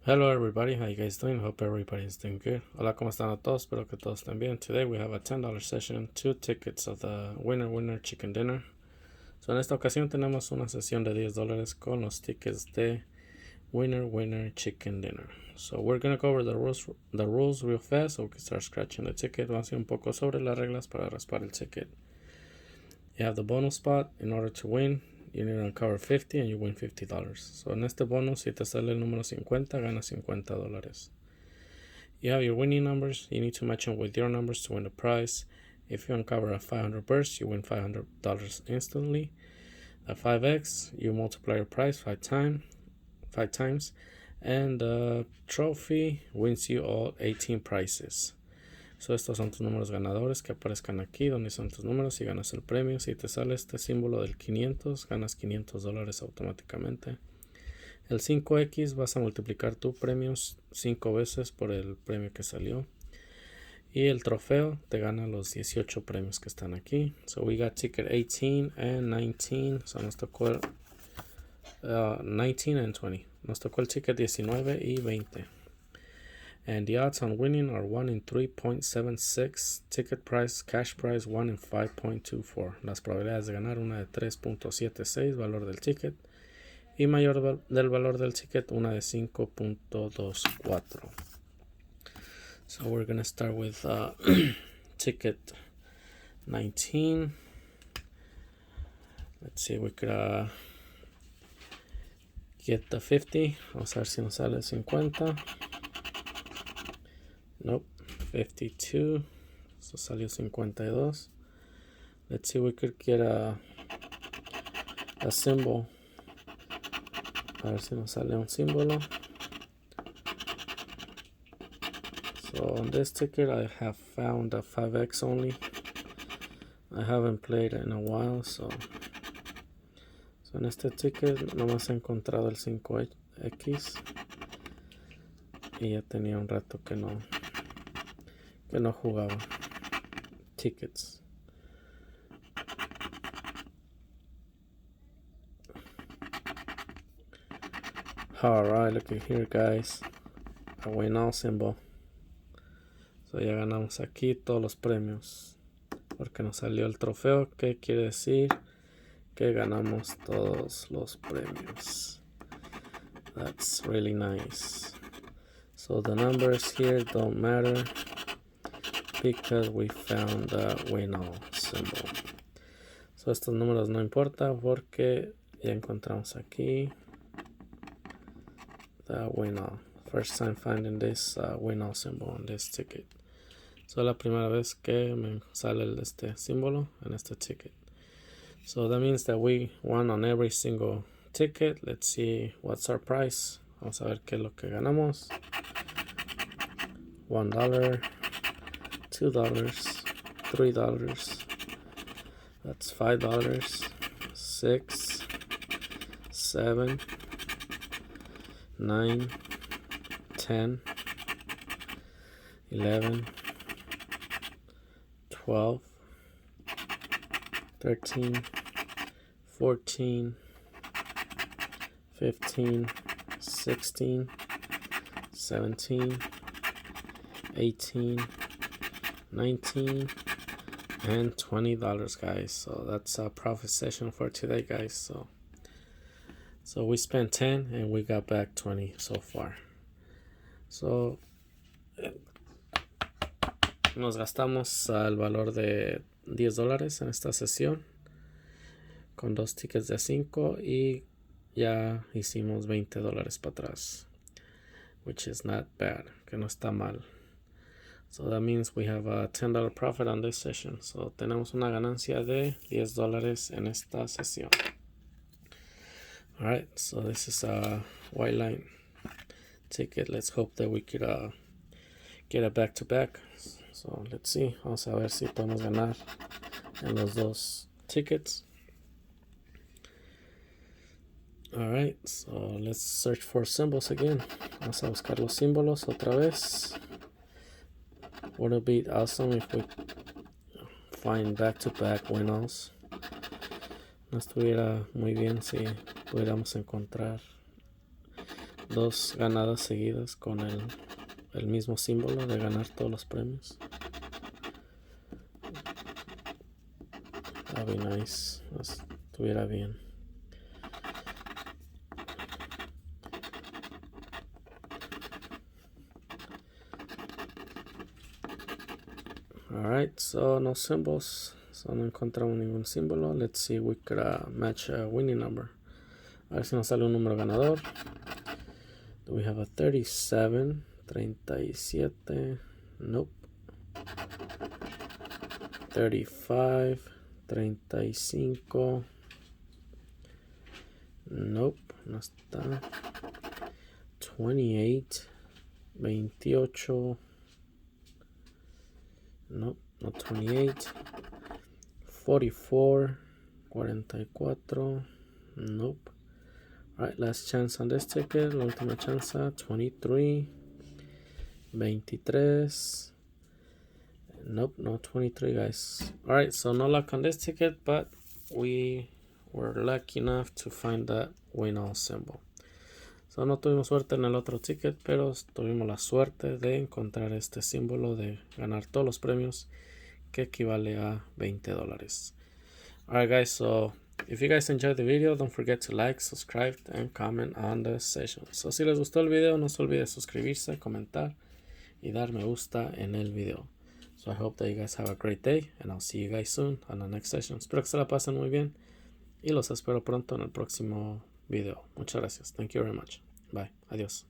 Hello everybody, how you guys doing? Hope everybody's doing good. Hola, ¿cómo están a todos? Espero que todos estén bien. Today we have a $10 session, 2 tickets of the Winner Chicken Dinner. So en esta ocasión tenemos una sesión de $10 con los tickets de Winner Chicken Dinner. So we're gonna go over the rules real fast so we can start scratching the ticket. Vamos a ir un poco sobre las reglas para raspar el ticket. You have the bonus spot. In order to win, you need to uncover 50 and you win $50. So en este bonus, si te sale el número 50, ganas $50. You have your winning numbers. You need to match them with your numbers to win the prize. If you uncover a 500 burst, you win $500 instantly. The 5x, you multiply your prize 5 times, and the trophy wins you all 18 prizes. So estos son tus números ganadores que aparezcan aquí, donde son tus números y ganas el premio. Si te sale este símbolo del 500, ganas $500 automáticamente. El 5x vas a multiplicar tu premio 5 veces por el premio que salió. Y el trofeo te gana los 18 premios que están aquí. So we got ticket 18 and 19. So nos tocó 19 and 20. Nos tocó el ticket 19 y 20. And the odds on winning are 1 in 3.76. Ticket price, cash price 1 in 5.24. Las probabilidades de ganar una de 3.76, valor del ticket. Y mayor del valor del ticket, una de 5.24. So we're going to start with ticket 19. Let's see, we could get the 50. Vamos a ver si nos sale 50. Nope, 52. So salió 52. Let's see, we could get a symbol. A ver si nos sale un símbolo. So on this ticket I have found a 5x only. I haven't played in a while, so en este ticket nomás he encontrado el 5x. Y ya tenía un rato que no jugaba tickets. Alright, look at here, guys. A win all symbol. So ya ganamos aquí todos los premios. Porque nos salió el trofeo, que quiere decir que ganamos todos los premios. That's really nice. So the numbers here don't matter because we found the win all symbol. So estos números no importa porque ya encontramos aquí the win all. First time finding this win all symbol on this ticket. So la primera vez que me sale este símbolo en este ticket. So that means that we won on every single ticket. Let's see what's our price. Vamos a ver qué es lo que ganamos. $1, $2, $3. That's $5, 6, 7, 9, 10, 11, 12, 13, 14, 15, 16, 17, 18, 19, and $20, guys. So that's a profit session for today, guys. So we spent 10 and we got back 20 so far. So nos gastamos el valor de $10 en esta sesión con 2 tickets de 5 y ya hicimos $20 para atrás, which is not bad, que no está mal. So that means we have a $10 profit on this session. So tenemos una ganancia de $10 en esta sesión. Alright, so this is a white line ticket. Let's hope that we could get a back-to-back. So let's see. Vamos a ver si podemos ganar en los dos tickets. Alright, so let's search for symbols again. Vamos a buscar los símbolos otra vez. Would it be awesome if we find back-to-back win-alls? No estuviera muy bien si pudiéramos encontrar 2 ganadas seguidas con el mismo símbolo de ganar todos los premios. That'd be nice. Estuviera bien. Alright, so no symbols. So no encontramos ningún símbolo. Let's see if we could match a winning number. A ver si nos sale un número ganador. Do we have a 37? 37. Nope. 35. 35. Nope, no está. 28. 28. Nope, not 28. 44. 44. Nope. Alright, last chance on this ticket. La última chance. 23. 23. Nope, no 23, guys. Alright, so no luck on this ticket, but we were lucky enough to find that win all symbol. So no tuvimos suerte en el otro ticket, pero tuvimos la suerte de encontrar este símbolo de ganar todos los premios, que equivale a $20. Alright, guys, so if you guys enjoyed the video, don't forget to like, subscribe, and comment on the session. So si les gustó el video, no se olvide suscribirse, comentar y dar me gusta en el video. So I hope that you guys have a great day, and I'll see you guys soon on the next session. Espero que se la pasen muy bien y los espero pronto en el próximo video. Muchas gracias. Thank you very much. Bye. Adiós.